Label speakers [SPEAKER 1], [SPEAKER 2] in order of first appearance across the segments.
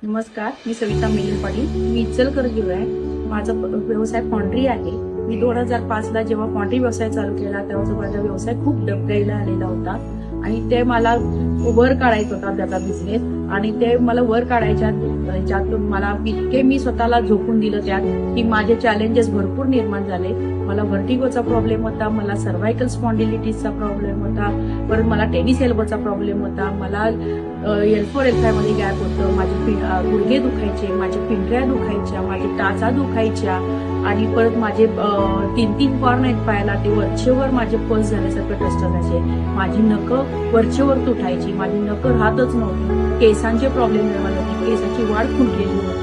[SPEAKER 1] नमस्कार, मी सविता मिलिंद पाटील. मी इचलकरंजी आहे. माझा व्यवसाय फॉन्ड्री आहे. मी 2005 ला जेव्हा फॉन्ड्री व्यवसाय चालू केला तेव्हा माझा व्यवसाय खूप डबघाईला आलेला होता आणि ते मला वर काढायचा होता त्याचा बिझनेस. आणि ते मला वर काढायच्या ज्यातून मला इतके मी स्वतःला झोकून दिलं त्यात की माझे चॅलेंजेस भरपूर निर्माण झाले. मला व्हर्टिगोचा प्रॉब्लेम होता, मला सर्व्हायकल स्पॉन्डिलिटीजचा प्रॉब्लेम होता, परत मला टेनिस एल्बोचा प्रॉब्लेम होता, मला L4 L5 मध्ये गॅप होतं, माझे गुडघे दुखायचे, माझ्या पिंढऱ्या दुखायच्या, माझे टाचा दुखायच्या आणि परत माझे 3-3 कॉर्न आहेत पायाला, ते वरचेवर माझे पल्स झाल्यासारखं टस्ट असायचे. माझी नखं वरचेवर तुटायची, माझी नखं राहतच नव्हती. केसांचे प्रॉब्लेम निर्माण होते, केसाची वाढ खुंटलेली होती.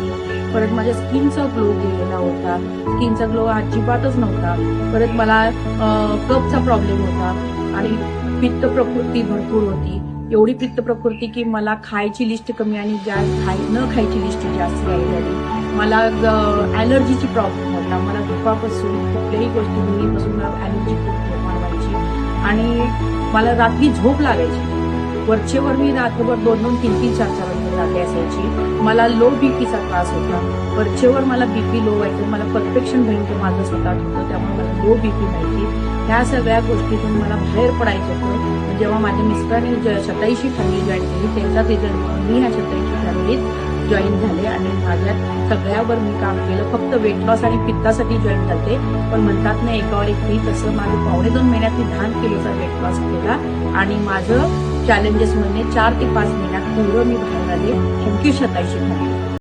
[SPEAKER 1] परत माझ्या स्किनचा ग्लो गेलेला होता, स्किनचा ग्लो अजिबातच नव्हता. परत मला कफचा प्रॉब्लेम होता आणि पित्त प्रकृती भरपूर होती. एवढी पित्त प्रकृती की मला खायची लिस्ट कमी आणि न खायची लिस्ट जास्त झाली. मला ॲलर्जीची प्रॉब्लेम होता. मला धुपापासून कुठल्याही गोष्टी मुलीपासून मला ॲलर्जी खूप निर्माण व्हायची आणि मला रात्री झोप लागायची. वरचेवर मी रात्रभर 2-2, 3-3, 4-4 वाजता जागे असायची. मला लो बीपीचा त्रास होता. वरचेवर मला बीपी लो व्हायचं. मला परफेक्शन भयंकर माझं स्वतः होतं, त्यामुळे मला लो बीपी व्हायची. ह्या सगळ्या गोष्टीतून मला बाहेर पडायचं होतं. जेव्हा माझ्या मिस्टरांनी 27शी फॅमिली जॉईन केली त्यांचा रिझल्ट म्हणून मी ह्या 27शी फॅमिलीत जॉईन झाले आणि माझ्या सगळ्यावर मी काम केलं. फक्त वेट लॉस आणि पित्तासाठी जॉईन झाले, पण म्हणतात ना एकावर एक फ्री, तसं माझं 2.5 महिन्यात मी 10 किलोचा वेट लॉस केला आणि माझं चॅलेंजेस म्हणजे 4 ते 5 महिन्यात पूर्ण मी बाहेर आले. थँक्यू 27शी फॅमिली.